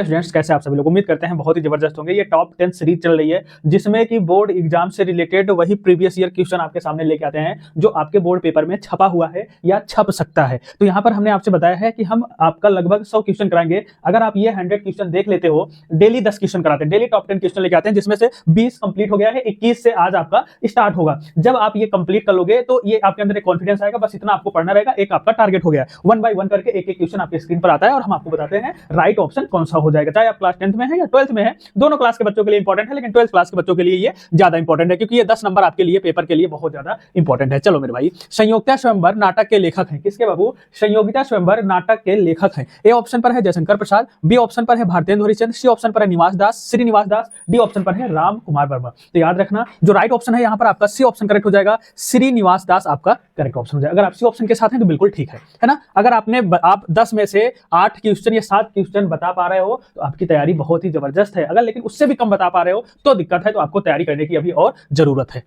Students, कैसे आप सभी लोग? उम्मीद करते हैं बहुत ही जबरदस्त होंगे। ये टॉप 10 सीरीज चल रही है जिसमें कि बोर्ड एग्जाम से रिलेटेड वही प्रीवियस ईयर क्वेश्चन आपके सामने लेके आते हैं जो आपके बोर्ड पेपर में छपा हुआ है या छप सकता है। तो यहाँ पर हमने आपसे बताया है कि हम आपका लगभग 100 क्वेश्चन कराएंगे। अगर आप ये 100 क्वेश्चन देख लेते हो, डेली 10 क्वेश्चन कराते हैं, डेली टॉप 10 क्वेश्चन लेके आते हैं, जिसमें से 20 कंप्लीट हो गया है, 21 से आज आपका स्टार्ट होगा। जब आप ये कंप्लीट कर लोगे तो ये आपके अंदर एक कॉन्फिडेंस आएगा, बस इतना आपको पढ़ना रहेगा, एक आपका टारगेट हो गया। 1 बाय 1 करके एक एक क्वेश्चन आपके स्क्रीन पर आता है और हम आपको बताते हैं राइट ऑप्शन कौन सा हो जाएगा। चाहे आप क्लास 10th में है या 12th में है, दोनों क्लास के बच्चों के लिए इंपॉर्टेंट है, लेकिन 12th क्लास के बच्चों के लिए ये ज्यादा इंपॉर्टेंट है क्योंकि ये 10 नंबर आपके लिए पेपर के लिए बहुत ज्यादा इंपॉर्टेंट है। चलो मेरे भाई, संयोगिता स्वयंवर नाटक के लेखक हैं किसके बाबू? संयोगिता स्वयंवर नाटक के लेखक हैं। ए ऑप्शन पर है जयशंकर प्रसाद, बी ऑप्शन पर है भारतेंदु हरिश्चंद्र, सी ऑप्शन पर है निवास दास, श्रीनिवास दास, डी ऑप्शन पर है राम कुमार वर्मा। तो याद रखना, जो राइट ऑप्शन है यहाँ पर आपका सी ऑप्शन करेक्ट हो जाएगा, श्रीनिवास दास आपका करेक्ट ऑप्शन हो जाएगा। अगर आप सी ऑप्शन के साथ हैं तो बिल्कुल ठीक है ना। अगर आप 10 में से 8 क्वेश्चन या 7 क्वेश्चन बता पा रहे हो तो आपकी तैयारी बहुत ही जबरदस्त है। अगर लेकिन उससे भी कम बता पा रहे हो तो दिक्कत है, तो आपको तैयारी करने की अभी और जरूरत है।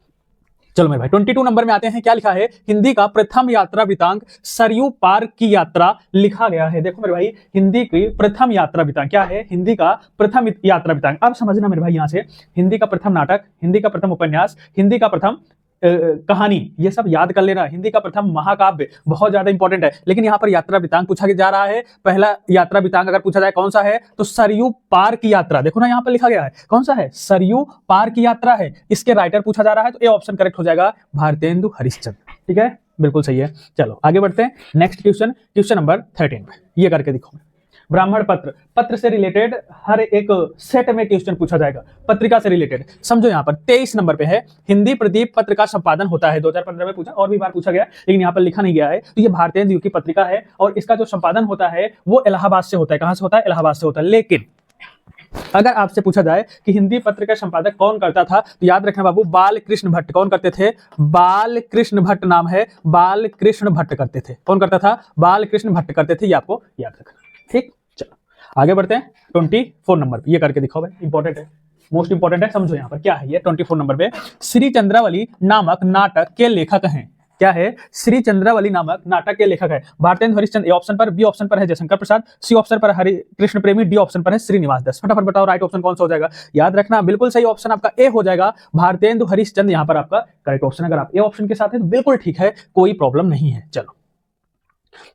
चलो मेरे भाई 22 नंबर में आते हैं। क्या लिखा है? हिंदी का प्रथम यात्रा वृतांक सरयू पार की यात्रा लिखा गया है। देखो मेरे भाई, हिंदी की प्रथम यात्रा वृतांक क्या है? हिंदी का प्रथम यात्रा वृतांक। अब समझना मेरे भाई, यहां से हिंदी का प्रथम नाटक, हिंदी का प्रथम उपन्यास, हिंदी का प्रथम कहानी, ये सब याद कर लेना। हिंदी का प्रथम महाकाव्य बहुत ज्यादा इंपॉर्टेंट है, लेकिन यहाँ पर यात्रा वृतांक पूछा जा रहा है। पहला यात्रा वृतांक अगर पूछा जाए कौन सा है तो सरयू पार की यात्रा। देखो ना यहाँ पर लिखा गया है, कौन सा है? सरयू पार की यात्रा है। इसके राइटर पूछा जा रहा है तो ए ऑप्शन करेक्ट हो जाएगा, भारतेंदु हरिश्चंद्र। ठीक है, बिल्कुल सही है। चलो आगे बढ़ते हैं। नेक्स्ट क्वेश्चन, क्वेश्चन नंबर 13 पे ये करके दिखो। ब्राह्मण पत्र, पत्र से रिलेटेड हर एक सेट में क्वेश्चन पूछा जाएगा, पत्रिका से रिलेटेड। समझो यहाँ पर 23 नंबर पे है, हिंदी प्रदीप पत्र का संपादन होता है। 2015 में पूछा, और भी बार पूछा गया, लेकिन यहाँ पर लिखा नहीं गया है। तो ये भारतेंदु की पत्रिका है और इसका जो संपादन होता है वो इलाहाबाद से होता है। कहां से होता है? इलाहाबाद से होता है। लेकिन अगर आपसे पूछा जाए कि हिंदी पत्र का संपादक कौन करता था तो याद रखना बाबू, बाल कृष्ण भट्ट। कौन करते थे? बाल कृष्ण भट्ट नाम है, बाल कृष्ण भट्ट करते थे। कौन करता था? बाल कृष्ण भट्ट करते थे। ये आपको याद रखना। ठीक, चलो आगे बढ़ते हैं। 24 नंबर पे ये करके दिखाओ भाई, इंपॉर्टेंट है, मोस्ट इंपॉर्टेंट है। समझो यहाँ पर क्या है ये 24 नंबर पे। श्री चंद्रावली नामक नाटक के लेखक हैं। क्या है? श्री चंद्रावली नामक नाटक के लेखक है भारतेंदु हरिश्चंद्र। ए ऑप्शन पर, बी ऑप्शन पर है जयशंकर प्रसाद, सी ऑप्शन पर हरि कृष्ण प्रेमी, डी ऑप्शन पर है श्रीनिवास दास। फटाफट बताओ राइट ऑप्शन कौन सा हो जाएगा? याद रखना, बिल्कुल सही ऑप्शन आपका ए हो जाएगा, भारतेंदु हरिश्चंद्र यहाँ पर आपका करेक्ट ऑप्शन। अगर आप ए ऑप्शन के साथ है तो बिल्कुल ठीक है, कोई प्रॉब्लम नहीं है। चलो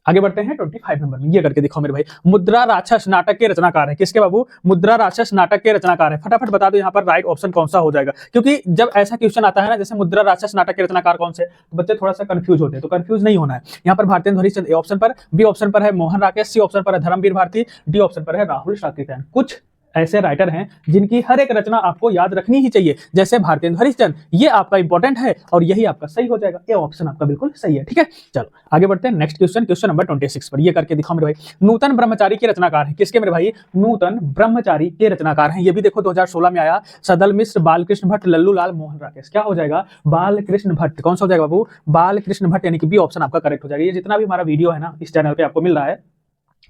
आगे बढ़ते हैं 25 नंबर में। ये करके दिखाओ मेरे भाई, मुद्रा राक्षस नाटक के रचनाकार है किसके बाबू? मुद्रा राक्षस नाटक के रचनाकार है। फटाफट बता दो यहाँ पर राइट ऑप्शन कौन सा हो जाएगा, क्योंकि जब ऐसा क्वेश्चन आता है ना, जैसे मुद्रा राक्षस नाटक के रचनाकार कौन से, तो बच्चे थोड़ा सा कंफ्यूज होते हैं। तो कंफ्यूज नहीं होना है। यहाँ पर भारतेंदु हरिश्चंद्र ए ऑप्शन पर, बी ऑप्शन पर है मोहन राकेश, सी ऑप्शन पर है धर्मवीर भारती, डी ऑप्शन पर है राहुल शाक्यतैन। कुछ ऐसे राइटर हैं जिनकी हर एक रचना आपको याद रखनी ही चाहिए, जैसे भारतेंदु हरिश्चंद्र। ये आपका इंपॉर्टेंट है और यही आपका सही हो जाएगा। ए ऑप्शन आपका बिल्कुल सही है। ठीक है, चलो आगे बढ़ते हैं। नेक्स्ट क्वेश्चन, क्वेश्चन नंबर 26 पर ये करके दिखाओ मेरे भाई। नूतन ब्रह्मचारी के रचनाकार है किसके मेरे भाई? नूतन ब्रह्मचारी के रचनाकार हैं। ये भी देखो 2016 में आया। सदल मिश्र, बालकृष्ण भट्ट, लल्लू लाल, मोहन राकेश। क्या हो जाएगा? बालकृष्ण भट्ट। कौन सा हो जाएगा बाबू? बालकृष्ण भट्ट, यानी कि बी ऑप्शन आपका करेक्ट हो जाएगा। ये जितना भी हमारा वीडियो है ना इस चैनल पे आपको मिल रहा है,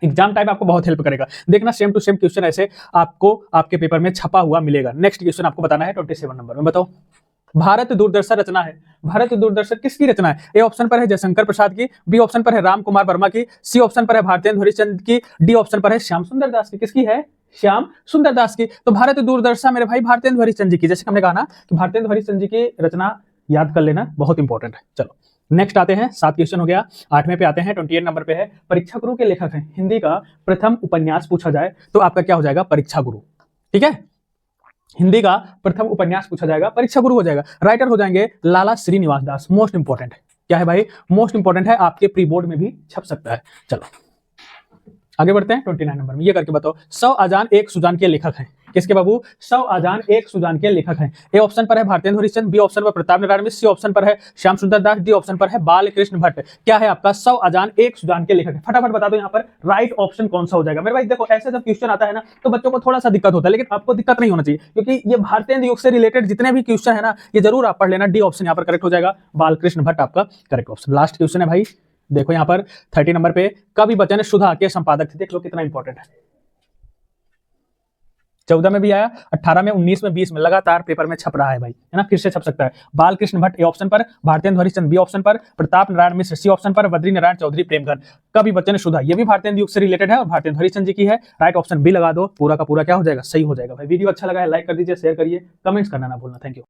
एग्जाम टाइम आपको बहुत हेल्प करेगा। देखना सेम टू सेम क्वेश्चन ऐसे आपको आपके पेपर में छपा हुआ मिलेगा। नेक्स्ट क्वेश्चन आपको बताना है 27 नंबर में। बताओ, भारत दूरदर्शन रचना है। भारत दूरदर्शन किसकी रचना है? ए ऑप्शन पर है जयशंकर प्रसाद की, बी ऑप्शन पर है राम कुमार वर्मा की, सी ऑप्शन पर है भारतेंदु हरिश्चंद्र की, डी ऑप्शन पर है श्याम सुंदर दास की। किसकी है? श्याम सुंदर दास की। तो भारत दूरदर्शन मेरे भाई भारतेंदु हरिश्चंद्र जी की, जैसे हमने कहा ना कि भारतेंदु हरिश्चंद्र जी की रचना याद कर लेना, बहुत इंपॉर्टेंट है। चलो नेक्स्ट आते हैं, 7 क्वेश्चन हो गया। 8वें पे आते हैं, 28 नंबर पे है, परीक्षा गुरु के लेखक हैं। हिंदी का प्रथम उपन्यास पूछा जाए तो आपका क्या हो जाएगा? परीक्षा गुरु। ठीक है, हिंदी का प्रथम उपन्यास पूछा जाएगा, परीक्षा गुरु हो जाएगा। राइटर हो जाएंगे लाला श्रीनिवास दास। मोस्ट इंपॉर्टेंट है। क्या है भाई? मोस्ट इंपॉर्टेंट है, आपके प्री बोर्ड में भी छप सकता है। चलो आगे बढ़ते हैं 29 नंबर में। ये करके बताओ, 100 आजान एक सुजान के लेखक हैं किसके बाबू? 100 आजान एक सुजान के लेखक हैं। ए ऑप्शन पर है भारतेंदु हरिश्चंद्र, बी ऑप्शन पर प्रताप नारायण मिश्र, सी ऑप्शन पर है श्याम सुंदर दास, डी ऑप्शन पर है बालकृष्ण भट्ट। क्या है आपका? 100 आजान एक सुजान के लेखक है। फटाफट बता दो यहाँ पर राइट ऑप्शन कौन सा हो जाएगा। मेरे भाई देखो, ऐसे जब क्वेश्चन आता है ना तो बच्चों को थोड़ा सा दिक्कत होता है, लेकिन आपको दिक्कत नहीं होना चाहिए, क्योंकि ये भारतेंदु युग से रिलेटेड जितने भी क्वेश्चन है ना, ये जरूर आप पढ़ लेना। डी ऑप्शन यहाँ पर करेक्ट हो जाएगा, बालकृष्ण भट्ट आपका करेक्ट ऑप्शन। लास्ट क्वेश्चन है भाई, देखो यहाँ पर 30 नंबर पे, कवि बचन सुधा के संपादक थे। देख लो कितना इंपॉर्टेंट है। 14 में भी आया, 18 में, 19 में, 20 में लगातार पेपर में छप रहा है भाई, है ना, फिर से छप सकता है। बालकृष्ण भट्ट ए ऑप्शन पर, भारतेंदु हरिश्चंद्र बी ऑप्शन पर, प्रताप नारायण मिश्र सी ऑप्शन पर, बद्री नारायण चौधरी प्रेमघर कवि बच्चन सुधा, ये भी भारतेंदु युग से रिलेटेड है और भारतेंदु हरिश्चंद्र जी की है। राइट ऑप्शन बी लगा दो, पूरा का पूरा क्या हो जाएगा, सही हो जाएगा भाई। वीडियो अच्छा लगा है लाइक कर दीजिए, शेयर करिए, कमेंट्स करना ना भूलना। Thank you.